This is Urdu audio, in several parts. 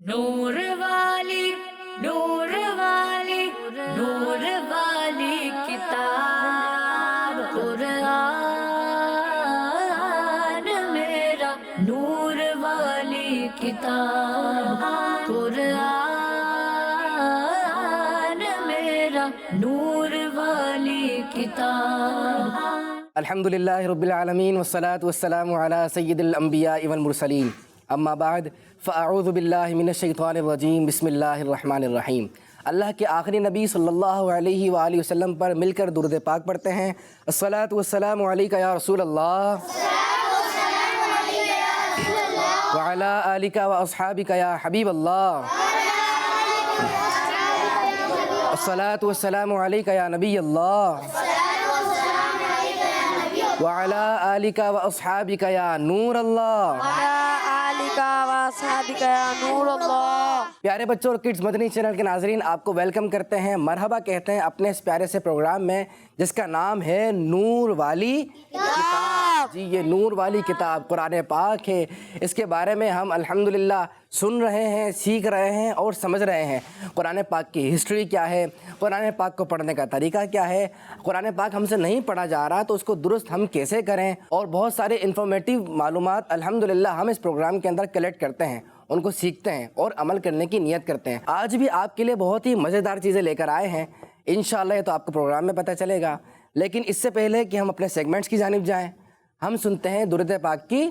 نور والی نور والی نور والی کتاب قرآن میرا نور والی کتاب قرآن میرا نور والی کتاب. الحمدللہ رب العالمین والصلاة والسلام علی سید الانبیاء والمرسلین اما بعد فاعوذ باللہ من الشیطان الرجیم بسم اللہ الرحمن الرحیم. اللہ کے آخری نبی صلی اللہ علیہ وآلہ وسلم پر مل کر درود پاک پڑھتے ہیں. الصلاة والسلام علیکہ یا رسول اللہ وعلی آلکہ واصحابکہ یا حبیب اللہ. الصلاة والسلام علیکہ یا نبی اللہ وعلی آلکہ واصحابکہ یا نور اللہ. پیارے بچوں اور کڈز مدنی چینل کے ناظرین، آپ کو ویلکم کرتے ہیں، مرحبا کہتے ہیں اپنے اس پیارے سے پروگرام میں جس کا نام ہے نور والی کتاب. جی، یہ نور والی کتاب قرآن پاک ہے. اس کے بارے میں ہم الحمدللہ سن رہے ہیں، سیکھ رہے ہیں اور سمجھ رہے ہیں. قرآن پاک کی ہسٹری کیا ہے، قرآن پاک کو پڑھنے کا طریقہ کیا ہے، قرآن پاک ہم سے نہیں پڑھا جا رہا تو اس کو درست ہم کیسے کریں، اور بہت سارے انفارمیٹیو معلومات الحمدللہ ہم اس پروگرام کے اندر کلیکٹ کرتے ہیں، ان کو سیکھتے ہیں اور عمل کرنے کی نیت کرتے ہیں. آج بھی آپ کے لیے بہت ہی مزیدار چیزیں لے کر آئے ہیں انشاءاللہ. یہ تو آپ کو پروگرام میں پتہ چلے گا، لیکن اس سے پہلے کہ ہم اپنے سیگمنٹس کی جانب جائیں، ہم سنتے ہیں درود پاک کی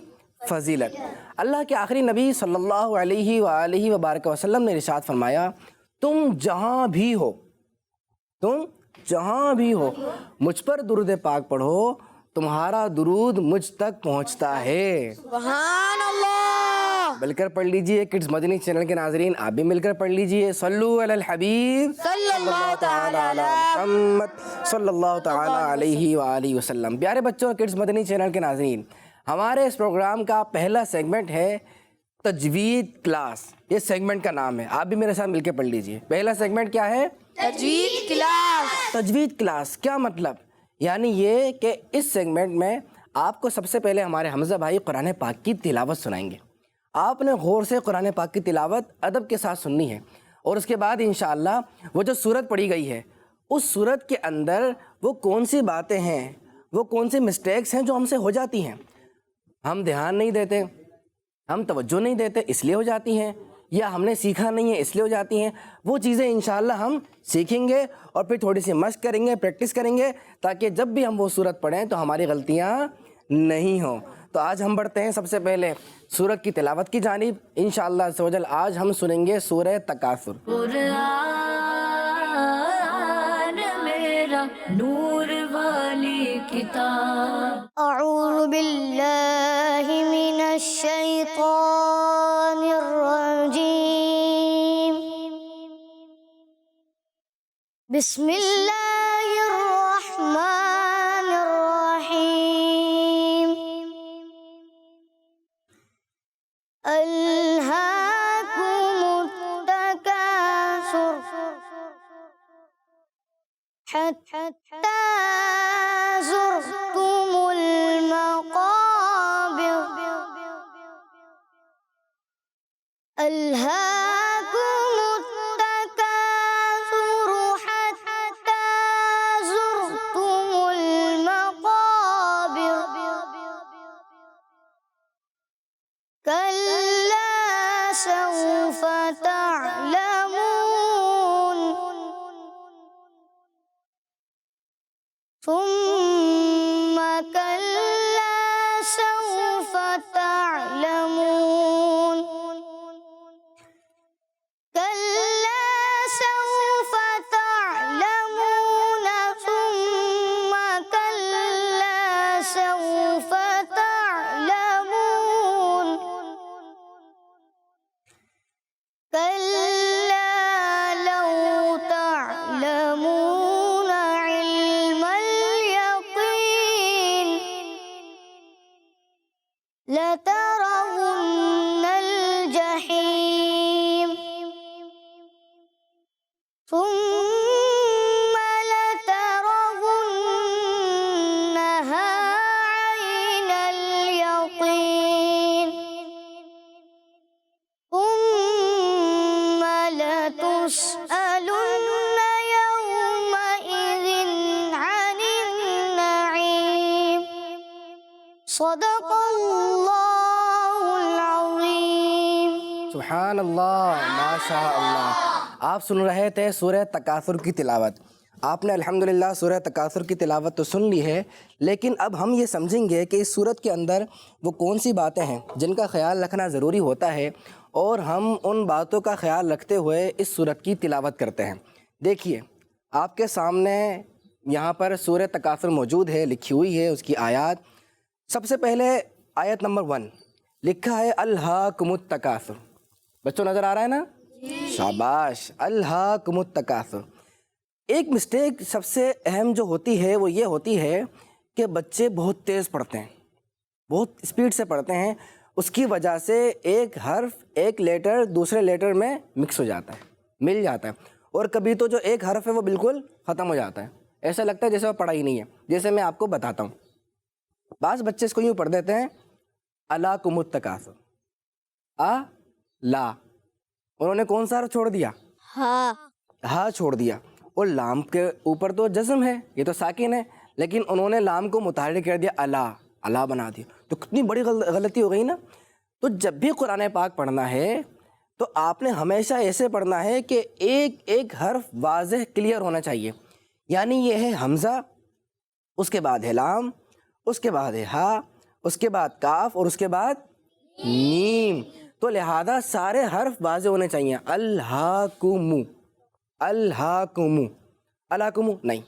فضیلت. اللہ کے آخری نبی صلی اللہ علیہ وآلہ وبارک وسلم نے ارشاد فرمایا، تم جہاں بھی ہو مجھ پر درود پاک پڑھو، تمہارا درود مجھ تک پہنچتا ہے. سبحان اللہ. مل کر پڑھ لیجئے کڈز مدنی چینل کے ناظرین، آپ بھی مل کر پڑھ لیجئے. صلو علی الحبیب صلی اللہ تعالی علی محمد صلی اللہ تعالی علیہ وآلہ وسلم. پیارے بچوں اور کڈز مدنی چینل کے ناظرین، ہمارے اس پروگرام کا پہلا سیگمنٹ ہے تجوید کلاس. یہ سیگمنٹ کا نام ہے، آپ بھی میرے ساتھ مل کے پڑھ لیجئے. پہلا سیگمنٹ کیا ہے؟ تجوید کلاس. تجوید کلاس. کیا مطلب؟ یعنی یہ کہ اس سیگمنٹ میں آپ کو سب سے پہلے ہمارے حمزہ بھائی قرآن پاک کی تلاوت سنائیں گے. آپ نے غور سے قرآن پاک کی تلاوت ادب کے ساتھ سننی ہے، اور اس کے بعد انشاءاللہ وہ جو سورت پڑھی گئی ہے اس سورت کے اندر وہ کون سی باتیں ہیں، وہ کون سی مسٹیکس ہیں جو ہم سے ہو جاتی ہیں، ہم دھیان نہیں دیتے، ہم توجہ نہیں دیتے اس لیے ہو جاتی ہیں، یا ہم نے سیکھا نہیں ہے اس لیے ہو جاتی ہیں. وہ چیزیں انشاءاللہ ہم سیکھیں گے اور پھر تھوڑی سی مشق کریں گے، پریکٹس کریں گے، تاکہ جب بھی ہم وہ سورت پڑھیں تو ہماری غلطیاں نہیں ہوں. تو آج ہم بڑھتے ہیں سب سے پہلے سورت کی تلاوت کی جانب. انشاءاللہ عز و جل آج ہم سنیں گے سورہ تکاثر. قرآن میرا نور والی کتاب. اعوذ باللہ من الشیطان الرجیم. بسم اللہ الرحمن الرحیم. الہاکم التکاثر حتی زرتم المقابر. الہاکم التکاثر حتی زرتم المقابر. کلا سوف تعلمون ثم كلا سوف تعلمون. كلا سوف تعلمون ثم كلا سوف تعلمون. كلا لو تعلمون علم اليقين صدق اللہ العظیم. سبحان اللہ، ماشاء اللہ. آپ سن رہے تھے سورہ تکاثر کی تلاوت. آپ نے الحمدللہ سورہ تکاثر کی تلاوت تو سن لی ہے، لیکن اب ہم یہ سمجھیں گے کہ اس سورت کے اندر وہ کون سی باتیں ہیں جن کا خیال رکھنا ضروری ہوتا ہے، اور ہم ان باتوں کا خیال رکھتے ہوئے اس سورت کی تلاوت کرتے ہیں. دیکھیے آپ کے سامنے یہاں پر سورہ تکاثر موجود ہے، لکھی ہوئی ہے اس کی آیات. سب سے پہلے آیت نمبر 1 لکھا ہے الہاکم التکاثر. بچوں نظر آ رہا ہے نا؟ شاباش. الہاکم التکاثر. ایک مسٹیک سب سے اہم جو ہوتی ہے وہ یہ ہوتی ہے کہ بچے بہت تیز پڑھتے ہیں، بہت اسپیڈ سے پڑھتے ہیں. اس کی وجہ سے ایک حرف ایک لیٹر دوسرے لیٹر میں مکس ہو جاتا ہے، مل جاتا ہے، اور کبھی تو جو ایک حرف ہے وہ بالکل ختم ہو جاتا ہے. ایسا لگتا ہے جیسے وہ پڑھا ہی نہیں ہے. جیسے میں آپ کو بتاتا ہوں، بعض بچے اس کو یوں پڑھ دیتے ہیں الہاکم التکاثر، لا، انہوں نے کون سا حرف چھوڑ دیا؟ ہاں چھوڑ دیا. اور لام کے اوپر تو جزم ہے، یہ تو ساکن ہے، لیکن انہوں نے لام کو متحرک کر دیا، اللہ بنا دیا. تو کتنی بڑی غلطی ہو گئی نا. تو جب بھی قرآن پاک پڑھنا ہے تو آپ نے ہمیشہ ایسے پڑھنا ہے کہ ایک ایک حرف واضح کلیئر ہونا چاہیے. یعنی یہ ہے حمزہ، اس کے بعد ہے لام، اس کے بعد ہے ہا، اس کے بعد کاف، اور اس کے بعد نیم. تو لہذا سارے حرف واضح ہونے چاہیے. الہاکم، الہاکم، الہاکم نہیں.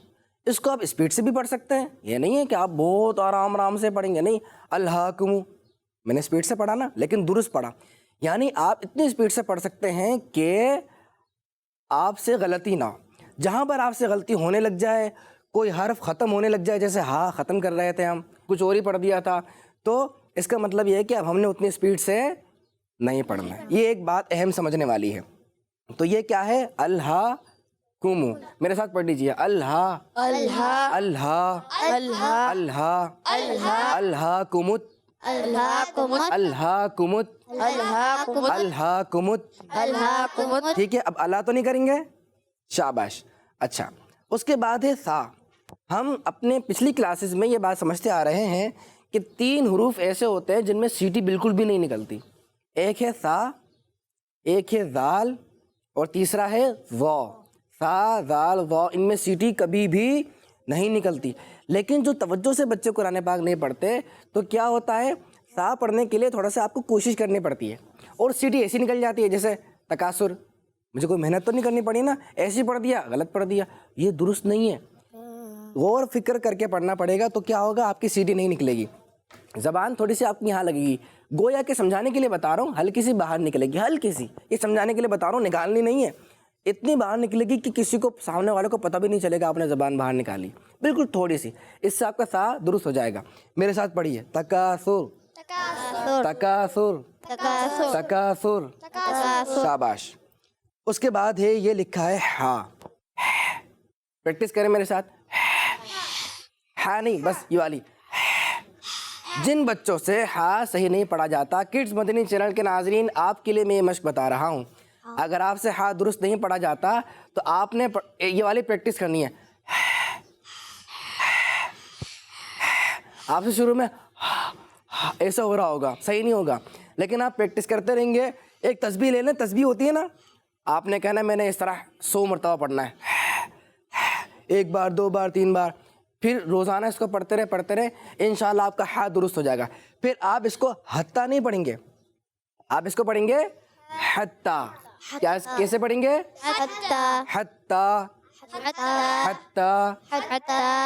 اس کو آپ اسپیڈ سے بھی پڑھ سکتے ہیں، یہ نہیں ہے کہ آپ بہت آرام سے پڑھیں گے. نہیں، الہاکم میں نے اسپیڈ سے پڑھا نا، لیکن درست پڑھا. یعنی آپ اتنی اسپیڈ سے پڑھ سکتے ہیں کہ آپ سے غلطی نہ ہو. جہاں پر آپ سے غلطی ہونے لگ جائے، کوئی حرف ختم ہونے لگ جائے، جیسے ہاں ختم کر رہے تھے ہم، کچھ اور ہی پڑھ دیا تھا، تو اس کا مطلب یہ ہے کہ اب ہم نے اتنی اسپیڈ سے نہیں پڑھنا ہے. یہ ایک بات اہم سمجھنے والی ہے. تو یہ کیا ہے؟ الہاکم. میرے ساتھ پڑھ لیجیے. الہا، الہا، الہا، الہا، الہا، الہاکم، الہاکم، الہاکم، الہاکم. ٹھیک ہے، اب اللہ تو نہیں کریں گے؟ شاباش. اچھا، اس کے بعد ہے سا. ہم اپنے پچھلی کلاسز میں یہ بات سمجھتے آ رہے ہیں کہ 3 حروف ایسے ہوتے ہیں جن میں سیٹی بالکل بھی نہیں نکلتی. ایک ہے سا، ایک ہے زال، اور تیسرا ہے وا. سا، زال، وا، ان میں سیٹی کبھی بھی نہیں نکلتی. لیکن جو توجہ سے بچے قرآن پاک نہیں پڑھتے تو کیا ہوتا ہے، سا پڑھنے کے لیے تھوڑا سا آپ کو کوشش کرنی پڑتی ہے، اور سیٹی ایسی نکل جاتی ہے جیسے تکاثر. مجھے کوئی محنت تو نہیں کرنی پڑی نا، ایسی پڑھ دیا، غلط پڑھ دیا. یہ درست نہیں ہے. غور فکر کر کے پڑھنا پڑے گا. تو کیا ہوگا، آپ کی سیٹی نہیں نکلے گی، زبان تھوڑی سی آپ کی یہاں لگے گی. گویا کہ سمجھانے کے لیے بتا رہا ہوں، ہلکی سی باہر نکلے گی، ہلکی سی. یہ سمجھانے کے لیے بتا رہا ہوں، نکالنی نہیں ہے. اتنی باہر نکلے گی کہ کسی کو، سامنے والے کو پتہ بھی نہیں چلے گا آپ نے زبان باہر نکالی. بالکل تھوڑی سی، اس سے آپ کا سا درست ہو جائے گا. میرے ساتھ پڑھیے. تکاثر، تکاثر، تکاثر. شاباش. اس کے بعد ہے یہ لکھا ہے ہا. پریکٹس کریں میرے ساتھ. ہا نہیں، بس یہ والی. جن بچوں سے ہا صحیح نہیں پڑھا جاتا، کڈز مدنی چینل کے ناظرین، آپ کے لیے میں یہ مشق بتا رہا ہوں. اگر آپ سے ہا درست نہیں پڑھا جاتا تو آپ نے یہ والی پریکٹس کرنی ہے. آپ سے شروع میں ایسا ہو رہا ہوگا، صحیح نہیں ہوگا، لیکن آپ پریکٹس کرتے رہیں گے. ایک تسبیح لے لیں، تسبیح ہوتی ہے نا، آپ نے کہنا میں نے اس طرح 100 مرتبہ پڑھنا ہے. 1 بار 2 بار 3 بار، پھر روزانہ اس کو پڑھتے رہے انشاءاللہ آپ کا ہا درست ہو جائے گا. پھر آپ اس کو حتیٰ نہیں پڑھیں گے، آپ اس کو پڑھیں گے حتیٰ. کیسے پڑھیں گے؟ حتیٰ، حتیٰ،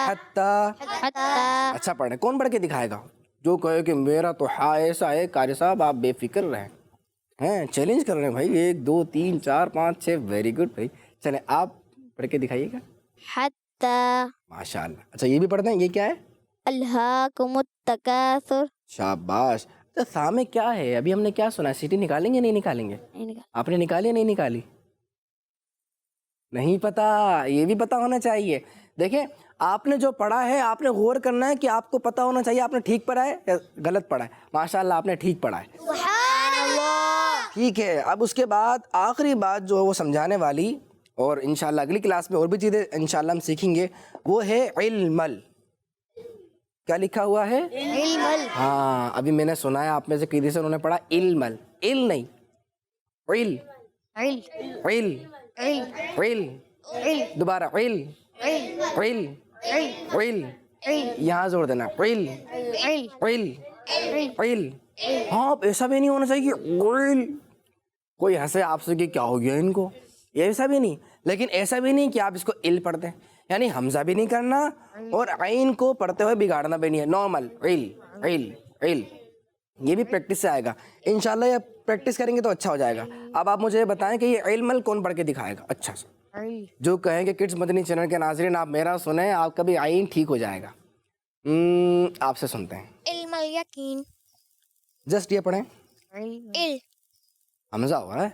حتیٰ. اچھا پڑھیں. کون پڑھ کے دکھائے گا؟ جو کہے کہ میرا تو ہا ایسا ہے. قاری صاحب آپ بے فکر رہیں ہیں، چیلنج کر رہے ہیں بھائی. 1 2 3 4 5 6. ویری گڈ بھائی. چلیں آپ پڑھ کے دکھائیے گا. حتیٰ. ماشاء اللہ. اچھا یہ بھی پڑھ دیں. یہ کیا ہے؟ الہاکم التکاثر. شاباش. تو سا میں کیا ہے؟ ابھی ہم نے کیا سنا؟ سیٹی نکالیں گے نہیں نکالیں گے؟ آپ نے نکالی یا نہیں نکالی؟ نہیں پتا. یہ بھی پتا ہونا چاہیے. دیکھیں آپ نے جو پڑھا ہے آپ نے غور کرنا ہے کہ آپ کو پتا ہونا چاہیے آپ نے ٹھیک پڑھا ہے یا غلط پڑھا ہے. ماشاءاللہ آپ نے ٹھیک پڑھا ہے. سبحان اللہ. ٹھیک ہے. اب اس کے بعد آخری بات جو ہے وہ سمجھانے والی، اور انشاءاللہ اگلی کلاس میں اور بھی چیزیں انشاءاللہ ہم سیکھیں گے، وہ ہے علم. کیا لکھا ہوا ہے؟ علم ہاں ابھی میں نے سنا ہے آپ میں سے کسی سے انہوں نے پڑھا علمل، علم نہیں، عل علم عل علم عل، علم دوبارہ عل عل عل، یہاں زور دینا، عل علم عل عل۔ ہاں ایسا بھی نہیں ہونا چاہیے عل، کوئی ہنسے آپ سے کہ کیا ہو گیا ان کو، یہ ایسا بھی نہیں، لیکن ایسا بھی نہیں کہ آپ اس کو ال پڑھتے ہیں، یعنی حمزہ بھی نہیں کرنا اور عین کو پڑھتے ہوئے بگاڑنا بھی نہیں ہے، نارمل عل عل عل۔ یہ بھی پریکٹس سے آئے گا انشاءاللہ، یہ پریکٹس کریں گے تو اچھا ہو جائے گا۔ اب آپ مجھے بتائیں کہ یہ علم کون پڑھ کے دکھائے گا اچھا سے؟ جو کہیں کہ کڈس مدنی چینل کے ناظرین آپ میرا سنیں، آپ کا بھی عین ٹھیک ہو جائے گا۔ آپ سے سنتے ہیں، علم الیقین جسٹ یہ پڑھیں، علم حمزہ ہوا ہے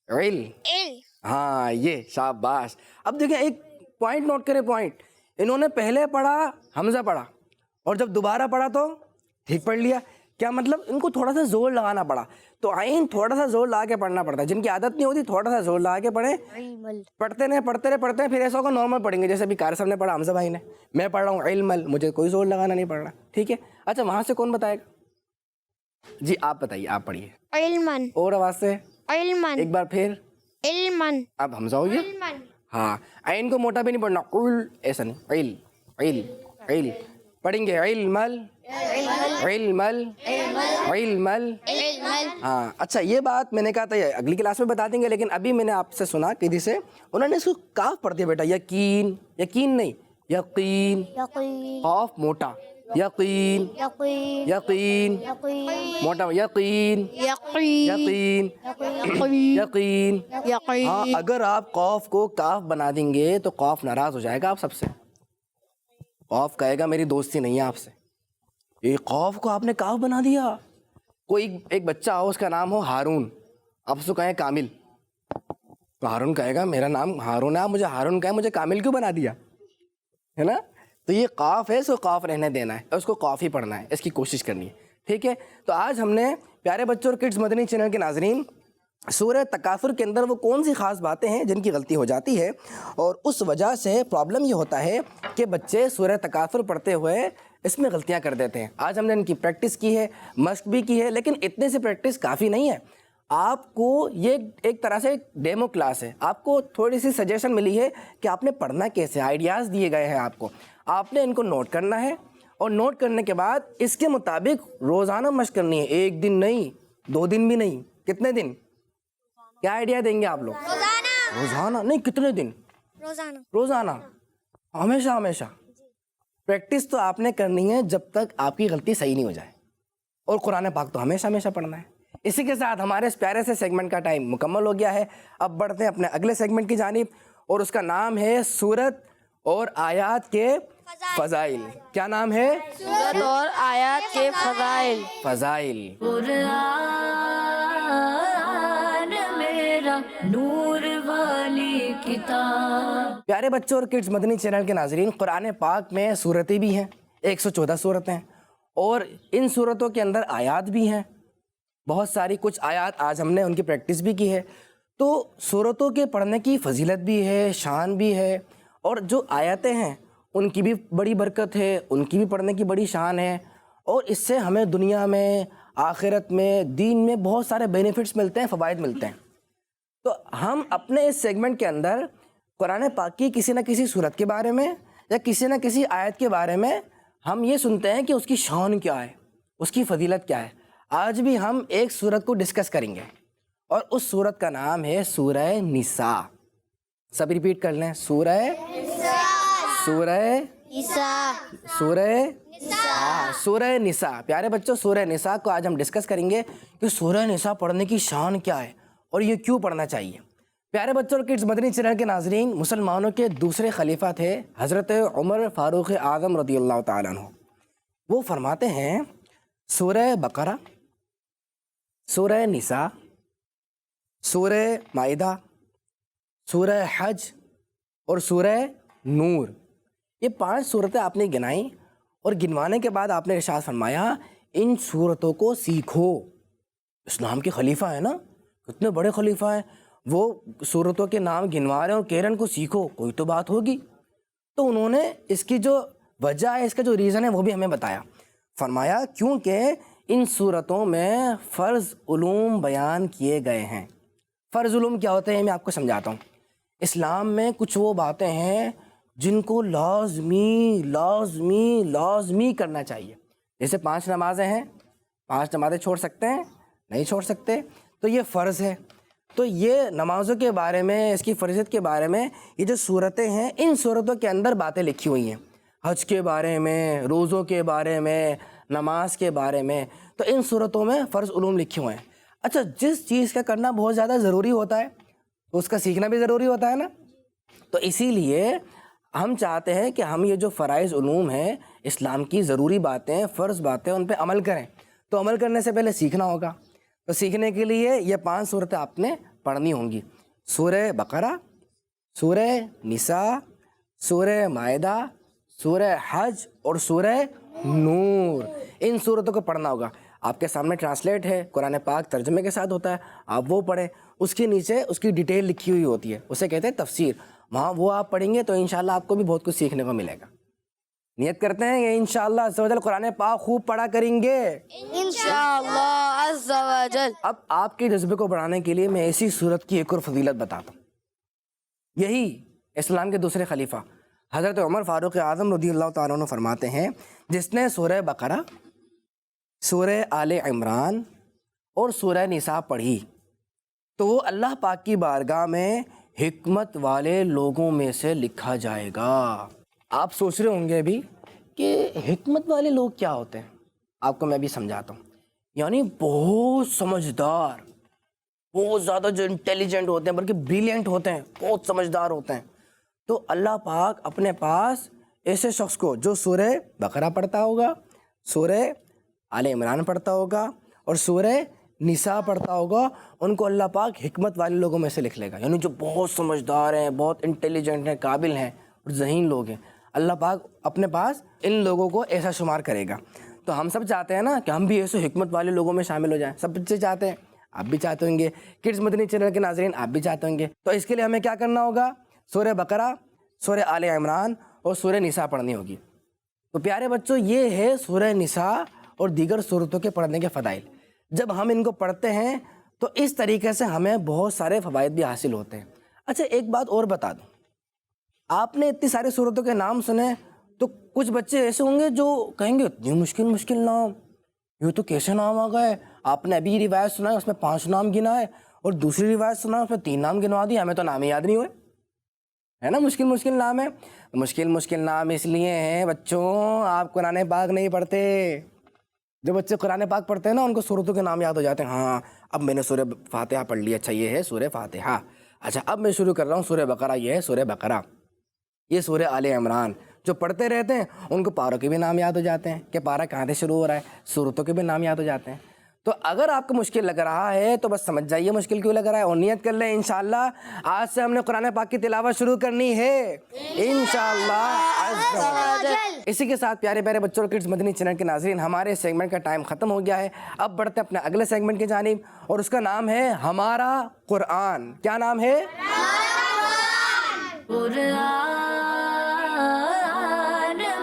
عل، علم ہاں یہ شاباش۔ اب دیکھیں ایک پوائنٹ نوٹ کریں، پوائنٹ، انہوں نے پہلے پڑھا حمزہ پڑھا اور جب دوبارہ پڑھا تو ٹھیک پڑھ لیا، کیا مطلب ان کو تھوڑا سا زور لگانا پڑا، تو عین تھوڑا سا زور لگا کے پڑھنا پڑتا ہے، جن کی عادت نہیں ہوتی تھوڑا سا زور لگا کے پڑھیں، پڑھتے رہے پھر ایسا ہوگا نارمل پڑھیں گے، جیسے ابھی قاری صاحب نے پڑھا، حمزہ بھائی نے، میں پڑھ رہا ہوں علم، مجھے کوئی زور لگانا نہیں پڑ رہا، ٹھیک ہے۔ اچھا وہاں سے کون بتائے گا؟ جی آپ بتائیے، آپ پڑھیے علمن اور آواز سے علمن ایک بار پھر، علمن اب حمزہ ہو گیا، ہاں عین کو موٹا بھی نہیں پڑھنا، عل ایسا نہیں، عل عل عل پڑھیں گے، علمل علمل علمل، ہاں اچھا یہ بات میں نے کہا تھا اگلی کلاس میں بتا دیں گے، لیکن ابھی میں نے آپ سے سنا کسی سے، انہوں نے اس کو کاف پڑھ دیا بیٹا، یقین، یقین نہیں یقین، یقین قاف موٹا، یقین یقین یقین موٹا، یقین یقین یقین یقین۔ یقین ہاں اگر آپ قاف کو کاف بنا دیں گے تو قاف ناراض ہو جائے گا آپ سب سے، قاف کہے گا میری دوستی نہیں ہے آپ سے، یہ قاف کو آپ نے کاف بنا دیا۔ کوئی ایک بچہ ہو، اس کا نام ہو ہارون، آپ اس کو کہیں کامل، تو ہارون کہے گا میرا نام ہارون ہے، آپ مجھے ہارون کہیں، مجھے کامل کیوں بنا دیا، ہے نا؟ تو یہ قاف ہے، اس کو قاف رہنے دینا ہے، اس کو قاف ہی پڑھنا ہے، اس کی کوشش کرنی ہے، ٹھیک ہے۔ تو آج ہم نے پیارے بچوں اور کڈس مدنی چینل کے ناظرین، سورہ تکاثر کے اندر وہ کون سی خاص باتیں ہیں جن کی غلطی ہو جاتی ہے، اور اس وجہ سے پرابلم یہ ہوتا ہے کہ بچے سورہ تکاثر پڑھتے ہوئے اس میں غلطیاں کر دیتے ہیں۔ آج ہم نے ان کی پریکٹس کی ہے، مشق بھی کی ہے، لیکن اتنے سے پریکٹس کافی نہیں ہے، آپ کو یہ ایک طرح سے ڈیمو کلاس ہے، آپ کو تھوڑی سی سجیشن ملی ہے کہ آپ نے پڑھنا کیسے، آئیڈیاز دیے گئے ہیں آپ نے ان کو نوٹ کرنا ہے، اور نوٹ کرنے کے بعد اس کے مطابق روزانہ مشق کرنی ہے، ایک دن نہیں، 2 دن بھی نہیں، کتنے دن؟ کیا آئیڈیا دیں گے آپ لوگ؟ روزانہ نہیں، کتنے دن؟ روزانہ، ہمیشہ پریکٹس تو آپ نے کرنی ہے جب تک آپ کی غلطی صحیح نہیں ہو جائے، اور قرآن پاک تو ہمیشہ پڑھنا ہے۔ اسی کے ساتھ ہمارے اس پیارے سے سیگمنٹ کا ٹائم مکمل ہو گیا ہے، اب بڑھتے ہیں اپنے اگلے سیگمنٹ کی جانب، اور اس کا نام ہے سورت اور آیات کے فضائل۔ کیا نام ہے؟ سورت اور آیات کے فضائل۔ فضائل۔ قرآن میرا نور والی کتاب۔ پیارے بچوں اور کڈس مدنی چینل کے ناظرین، قرآن پاک میں صورتیں بھی ہیں، 114 صورتیں، اور ان صورتوں کے اندر آیات بھی ہیں بہت ساری، کچھ آیات آج ہم نے ان کی پریکٹس بھی کی ہے۔ تو صورتوں کے پڑھنے کی فضیلت بھی ہے، شان بھی ہے، اور جو آیتیں ہیں ان کی بھی بڑی برکت ہے، ان کی بھی پڑھنے کی بڑی شان ہے، اور اس سے ہمیں دنیا میں، آخرت میں، دین میں بہت سارے بینیفٹس ملتے ہیں، فوائد ملتے ہیں۔ تو ہم اپنے اس سیگمنٹ کے اندر قرآن پاک کی کسی نہ کسی صورت کے بارے میں یا کسی نہ کسی آیت کے بارے میں ہم یہ سنتے ہیں کہ اس کی شان کیا ہے، اس کی فضیلت کیا ہے۔ آج بھی ہم ایک صورت کو ڈسکس کریں گے، اور اس صورت کا نام ہے سورہ نساء۔ سب ریپیٹ کر لیں، سورہ نساء۔ پیارے بچوں، سورہ نساء کو آج ہم ڈسکس کریں گے کہ سورہ نساء پڑھنے کی شان کیا ہے اور یہ کیوں پڑھنا چاہیے۔ پیارے بچوں اور کڈس مدنی چینل کے ناظرین، مسلمانوں کے دوسرے خلیفہ تھے حضرت عمر فاروق اعظم رضی اللہ تعالیٰ عنہ۔ وہ فرماتے ہیں سورہ بقرہ، سورہ نساء، سورہ مائدہ، سورہ حج اور سورہ نور، یہ 5 صورتیں آپ نے گنائیں، اور گنوانے کے بعد آپ نے ارشاد فرمایا ان صورتوں کو سیکھو۔ اسلام کے خلیفہ ہیں نا، کتنے بڑے خلیفہ ہیں، وہ صورتوں کے نام گنوا رہے ہیں اور کہہ رہے ہیں ان کو سیکھو، کوئی تو بات ہوگی۔ تو انہوں نے اس کی جو وجہ ہے اس کا جو ریزن ہے وہ بھی ہمیں بتایا. فرمایا کیونکہ ان صورتوں میں فرض علوم بیان کیے گئے ہیں. فرض علوم کیا ہوتے ہیں میں آپ کو سمجھاتا ہوں. اسلام میں کچھ وہ باتیں ہیں جن کو لازمی لازمی لازمی کرنا چاہیے. جیسے 5 نمازیں ہیں, 5 نمازیں چھوڑ سکتے ہیں؟ نہیں چھوڑ سکتے, تو یہ فرض ہے. تو یہ نمازوں کے بارے میں, اس کی فرضیت کے بارے میں یہ جو صورتیں ہیں, ان صورتوں کے اندر باتیں لکھی ہوئی ہیں. حج کے بارے میں, روزوں کے بارے میں, نماز کے بارے میں, تو ان صورتوں میں فرض علوم لکھے ہوئے ہیں. اچھا, جس چیز کا کرنا بہت زیادہ ضروری ہوتا ہے تو اس کا سیکھنا بھی ضروری ہوتا ہے نا. تو اسی لیے ہم چاہتے ہیں کہ ہم یہ جو فرائض علوم ہیں, اسلام کی ضروری باتیں, فرض باتیں, ان پہ عمل کریں. تو عمل کرنے سے پہلے سیکھنا ہوگا. تو سیکھنے کے لیے یہ 5 صورتیں آپ نے پڑھنی ہوں گی. سورہ بقرہ, سورہ نساء, سورہ مائدہ, سورہ حج اور سورہ نور. ان صورتوں کو پڑھنا ہوگا. آپ کے سامنے ٹرانسلیٹ ہے, قرآن پاک ترجمے کے ساتھ ہوتا ہے, آپ وہ پڑھیں. اس کے نیچے اس کی ڈیٹیل لکھی ہوئی ہوتی ہے, اسے کہتے ہیں تفسیر. وہاں وہ آپ پڑھیں گے تو انشاءاللہ آپ کو بھی بہت کچھ سیکھنے کو ملے گا. نیت کرتے ہیں کہ انشاءاللہ عز و جل قرآن پاک خوب پڑھا کریں گے انشاءاللہ عز و جل. اب آپ کے جذبے کو بڑھانے کے لیے میں اسی صورت کی ایک اور فضیلت بتاتا ہوں. یہی اسلام کے دوسرے خلیفہ حضرت عمر فاروق اعظم رضی اللہ تعالیٰ عنہ فرماتے ہیں, جس نے سورہ بقرہ, سورہ آل عمران اور سورہ نساء پڑھی تو وہ اللہ پاک کی بارگاہ میں حکمت والے لوگوں میں سے لکھا جائے گا. آپ سوچ رہے ہوں گے ابھی کہ حکمت والے لوگ کیا ہوتے ہیں. آپ کو میں بھی سمجھاتا ہوں. یعنی بہت سمجھدار, بہت زیادہ جو انٹیلیجنٹ ہوتے ہیں, بلکہ بریلینٹ ہوتے ہیں, بہت سمجھدار ہوتے ہیں. تو اللہ پاک اپنے پاس ایسے شخص کو جو سورہ بقرہ پڑھتا ہوگا, سورہ آل عمران پڑھتا ہوگا اور سورہ نساء پڑھتا ہوگا, ان کو اللہ پاک حکمت والے لوگوں میں سے لکھ لے گا. یعنی جو بہت سمجھدار ہیں, بہت انٹیلیجنٹ ہیں, قابل ہیں اور ذہین لوگ ہیں, اللہ پاک اپنے پاس ان لوگوں کو ایسا شمار کرے گا. تو ہم سب چاہتے ہیں نا کہ ہم بھی ایسے حکمت والے لوگوں میں شامل ہو جائیں. سب بچے چاہتے ہیں, آپ بھی چاہتے ہوں گے, کڈز مدنی چینل کے ناظرین آپ بھی چاہتے ہوں گے. تو اس کے لیے ہمیں کیا کرنا ہوگا؟ سورہ بقرہ, سورہ آل عمران اور سورہ نساء پڑھنی ہوگی. تو پیارے بچوں, یہ ہے سورہ نساء اور دیگر صورتوں کے پڑھنے کے فضائل. جب ہم ان کو پڑھتے ہیں تو اس طریقے سے ہمیں بہت سارے فوائد بھی حاصل ہوتے ہیں. اچھا, ایک بات اور بتا دوں, آپ نے اتنی ساری صورتوں کے نام سنے تو کچھ بچے ایسے ہوں گے جو کہیں گے اتنی مشکل مشکل نام, یہ تو کیسے نام آ گئے. آپ نے ابھی روایت سنا ہے اس میں 5 نام گنا ہے, اور دوسری روایت سنا ہے اس میں 3 نام گنوا دی, ہمیں تو نام ہی یاد نہیں ہوئے, ہے نا. مشکل مشکل نام ہے. مشکل مشکل نام اس لیے ہیں بچوں, آپ قرآن پاک نہیں پڑھتے. جو بچے قرآن پاک پڑھتے ہیں نا ان کو صورتوں کے نام یاد ہو جاتے ہیں. ہاں, اب میں نے سورہ فاتحہ پڑھ لی, اچھا یہ ہے سورہ فاتحہ. اچھا, اب میں شروع کر رہا ہوں سورہ بقرہ, یہ ہے سورہ بقرہ. یہ سورہ آل عمران. جو پڑھتے رہتے ہیں ان کو پاروں کے بھی نام یاد ہو جاتے ہیں کہ پارہ کہاں سے شروع ہو رہا ہے, صورتوں کے بھی نام یاد ہو جاتے ہیں. تو اگر آپ کو مشکل لگ رہا ہے تو بس سمجھ جائیے مشکل کیوں لگ رہا ہے, اور نیت کر لیں انشاءاللہ آج سے ہم نے قرآن پاک کی تلاوت شروع کرنی ہے انشاءاللہ عز و جل. اسی کے ساتھ پیارے پیارے بچوں اور کڈز مدنی چینل کے ناظرین, ہمارے سیگمنٹ کا ٹائم ختم ہو گیا ہے. اب بڑھتے ہیں اپنے اگلے سیگمنٹ کی جانب, اور اس کا نام ہے ہمارا قرآن. کیا نام ہے؟ قرآن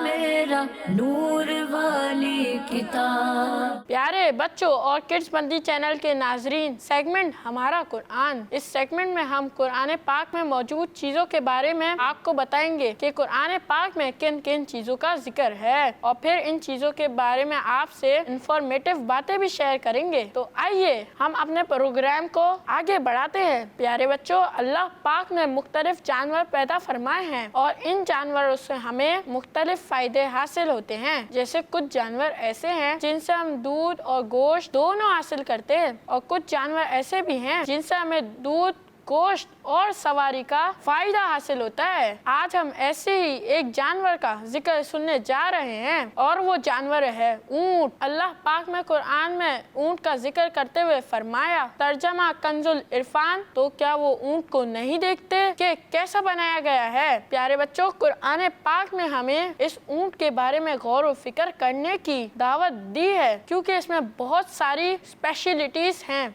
میرا نور والی کتاب. پیارے بچوں اور کڈز مدنی چینل کے ناظرین, سیگمنٹ ہمارا قرآن. اس سیگمنٹ میں ہم قرآن پاک میں موجود چیزوں کے بارے میں آپ کو بتائیں گے کہ قرآن پاک میں کن کن چیزوں کا ذکر ہے, اور پھر ان چیزوں کے بارے میں آپ سے انفارمیٹیو باتیں بھی شیئر کریں گے. تو آئیے ہم اپنے پروگرام کو آگے بڑھاتے ہیں. پیارے بچوں, اللہ پاک نے مختلف جانور پیدا فرمائے ہیں, اور ان جانوروں سے ہمیں مختلف فائدے حاصل ہوتے ہیں. جیسے کچھ جانور ایسے ہیں جن سے ہم دودھ اور گوشت دونوں حاصل کرتے ہیں, اور کچھ جانور ایسے بھی ہیں جن سے ہمیں دودھ, گوشت اور سواری کا فائدہ حاصل ہوتا ہے. آج ہم ایسے ہی ایک جانور کا ذکر سننے جا رہے ہیں, اور وہ جانور ہے اونٹ. اللہ پاک میں قرآن میں اونٹ کا ذکر کرتے ہوئے فرمایا, ترجمہ کنز العرفان, تو کیا وہ اونٹ کو نہیں دیکھتے کہ کیسا بنایا گیا ہے. پیارے بچوں, قرآن پاک میں ہمیں اس اونٹ کے بارے میں غور و فکر کرنے کی دعوت دی ہے, کیونکہ اس میں بہت ساری اسپیشلٹیز ہیں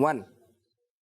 1,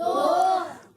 2,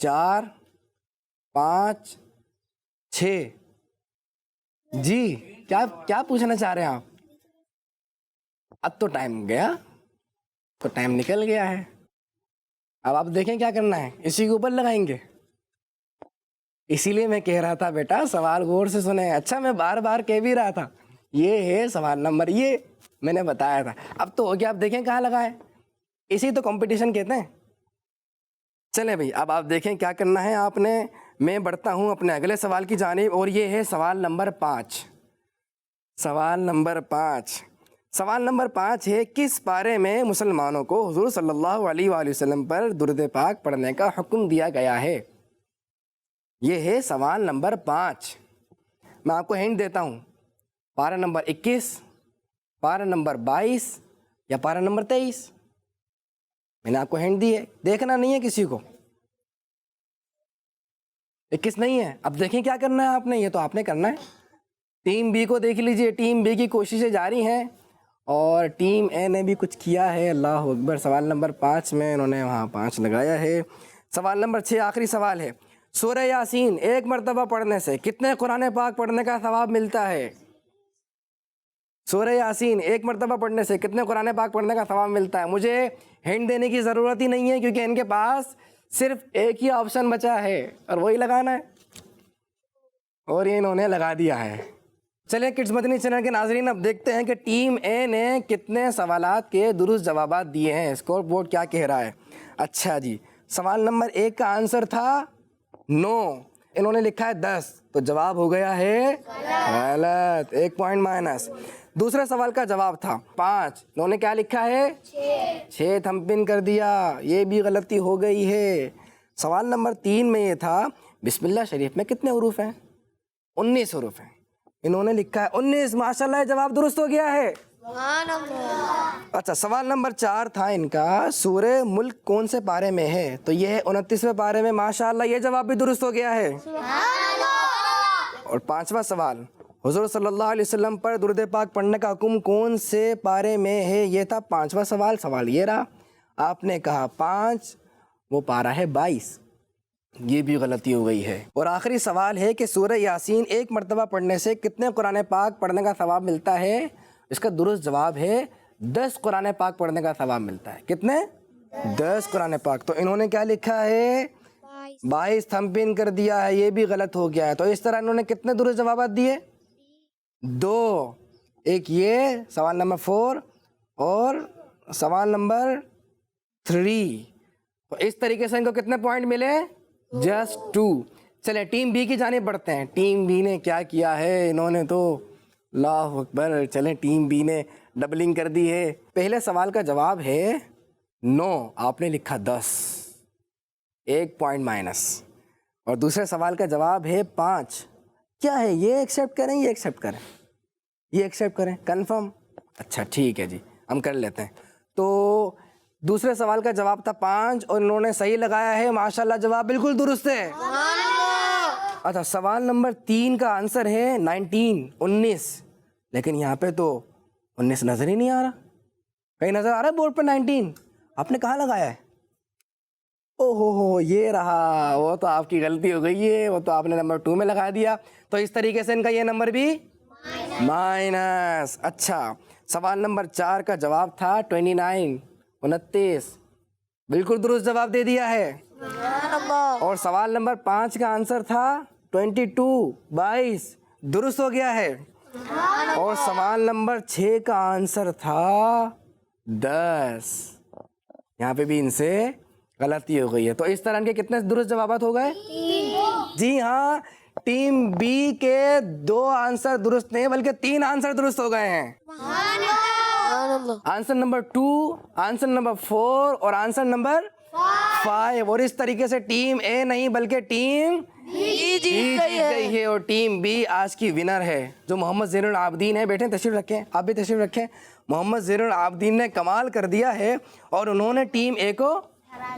4 5 6 جی کیا پوچھنا چاہ رہے ہیں آپ؟ اب تو ٹائم گیا، تو ٹائم نکل گیا ہے، اب آپ دیکھیں کیا کرنا ہے، اسی کے اوپر لگائیں گے. اسی لیے میں کہہ رہا تھا بیٹا سوال غور سے سنیں. اچھا میں بار بار کہہ بھی رہا تھا یہ ہے سوال نمبر، یہ میں نے بتایا تھا. اب تو ہو گیا، آپ دیکھیں کہاں لگائے، اسی تو کمپٹیشن کہتے ہیں. چلیں بھئی اب آپ دیکھیں کیا کرنا ہے آپ نے. میں بڑھتا ہوں اپنے اگلے سوال کی جانب، اور یہ ہے سوال نمبر 5. سوال نمبر 5. سوال نمبر 5 ہے کس پارے میں مسلمانوں کو حضور صلی اللہ علیہ وآلہ وسلم پر درود پاک پڑھنے کا حکم دیا گیا ہے؟ یہ ہے سوال نمبر 5. میں آپ کو ہنٹ دیتا ہوں، پارہ نمبر 21، پارہ نمبر 22 یا پارہ نمبر 23. میں نے آپ کو ہنٹ دی ہے، دیکھنا نہیں ہے کسی کو. 21 نہیں ہے. اب دیکھیں کیا کرنا ہے آپ نے، یہ تو آپ نے کرنا ہے. ٹیم بی کو دیکھ لیجئے، ٹیم بی کی کوششیں جاری ہیں اور ٹیم اے نے بھی کچھ کیا ہے. اللہ اکبر. سوال نمبر 5 میں انہوں نے وہاں 5 لگایا ہے. سوال نمبر 6 آخری سوال ہے. سورہ یاسین ایک مرتبہ پڑھنے سے کتنے قرآن پاک پڑھنے کا ثواب ملتا ہے؟ سورہ یاسین ایک مرتبہ پڑھنے سے کتنے قرآن پاک پڑھنے کا ثواب ملتا ہے؟ مجھے ہنٹ دینے کی ضرورت ہی نہیں ہے کیونکہ ان کے پاس صرف ایک ہی آپشن بچا ہے اور وہی لگانا ہے، اور یہ انہوں نے لگا دیا ہے. چلیں کڈز مدنی چینل کے ناظرین اب دیکھتے ہیں کہ ٹیم اے نے کتنے سوالات کے درست جوابات دیے ہیں. اسکور بورڈ کیا کہہ رہا ہے؟ اچھا جی، سوال نمبر 1 کا آنسر تھا 9، انہوں نے لکھا ہے 10، تو جواب ہو گیا ہے غلط، 1 پوائنٹ مائنس. دوسرے سوال کا جواب تھا 5، انہوں نے کیا لکھا ہے 6 تھم پن کر دیا، یہ بھی غلطی ہو گئی ہے. سوال نمبر 3 میں یہ تھا بسم اللہ شریف میں کتنے حروف ہیں؟ 19 حروف ہیں، انہوں نے لکھا ہے 19. ماشاءاللہ یہ جواب درست ہو گیا ہے. اچھا سوال نمبر 4 تھا ان کا سورہ ملک کون سے پارے میں ہے؟ تو یہ ہے 29ویں پارے میں. ماشاءاللہ یہ جواب بھی درست ہو گیا ہے. اور 5واں سوال حضور صلی اللہ علیہ وسلم پر درود پاک پڑھنے کا حکم کون سے پارے میں ہے؟ یہ تھا 5واں سوال. سوال یہ رہا، آپ نے کہا 5، وہ پارہ ہے 22، یہ بھی غلطی ہو گئی ہے. اور آخری سوال ہے کہ سورہ یاسین ایک مرتبہ پڑھنے سے کتنے قرآن پاک پڑھنے کا ثواب ملتا ہے؟ اس کا درست جواب ہے 10 قرآن پاک پڑھنے کا ثواب ملتا ہے. کتنے؟ 10 قرآن پاک. تو انہوں نے کیا لکھا ہے 22 تھم پن کر دیا ہے، یہ بھی غلط ہو گیا ہے. تو اس طرح انہوں نے کتنے درست جوابات دیے؟ 2، ایک یہ سوال نمبر 4 اور سوال نمبر 3. تو اس طریقے سے ان کو کتنے پوائنٹ ملے؟ جسٹ 2. چلیں ٹیم بی کی جانب بڑھتے ہیں. ٹیم بی نے کیا کیا ہے؟ انہوں نے تو اللہ اکبر. چلیں ٹیم بی نے ڈبلنگ کر دی ہے. پہلے سوال کا جواب ہے 9، آپ نے لکھا 10، 1 پوائنٹ مائنس. اور دوسرے سوال کا جواب ہے 5. کیا ہے یہ ایکسیپٹ کریں یہ ایکسیپٹ کریں؟ یہ ایکسیپٹ کریں، کنفرم؟ اچھا ٹھیک ہے جی، ہم کر لیتے ہیں. تو دوسرے سوال کا جواب تھا 5 اور انہوں نے صحیح لگایا ہے. ماشاءاللہ جواب بالکل درست ہے. اچھا سوال نمبر 3 کا آنسر ہے 19، لیکن یہاں پہ تو 19 نظر ہی نہیں آ رہا. کہیں نظر آ رہا ہے بورڈ پہ 19؟ آپ نے کہاں لگایا ہے؟ او ہو یہ رہا، وہ تو آپ کی غلطی ہو گئی ہے، وہ تو آپ نے نمبر 2 میں لگا دیا. تو اس طریقے سے ان کا یہ نمبر بھی مائنس. اچھا سوال نمبر 4 کا جواب تھا 29، 29، بالکل درست جواب دے دیا ہے. اور سوال نمبر 5 کا آنسر تھا 22، 22، درست ہو گیا ہے. اور سوال نمبر 6 کا آنسر تھا 10، یہاں پہ بھی ان سے غلطی ہو گئی ہے. تو اس طرح کے کتنے درست جوابات ہو گئے؟ جی ہاں، ٹیم بی کے 2 آنسر درست نہیں بلکہ 3 آنسر درست ہو گئے ہیں. آنسر نمبر 2، آنسر نمبر 4 اور آنسر نمبر 5. اور اس طریقے سے ٹیم اے نہیں بلکہ ٹیم بی جیت گئی ہے. اور ٹیم بی آج کی ونر ہے جو محمد زین العابدین ہے. بیٹھیں تشریف رکھیں، آپ بھی تشریف رکھیں. محمد زین العابدین نے کمال کر دیا ہے اور انہوں نے ٹیم اے کو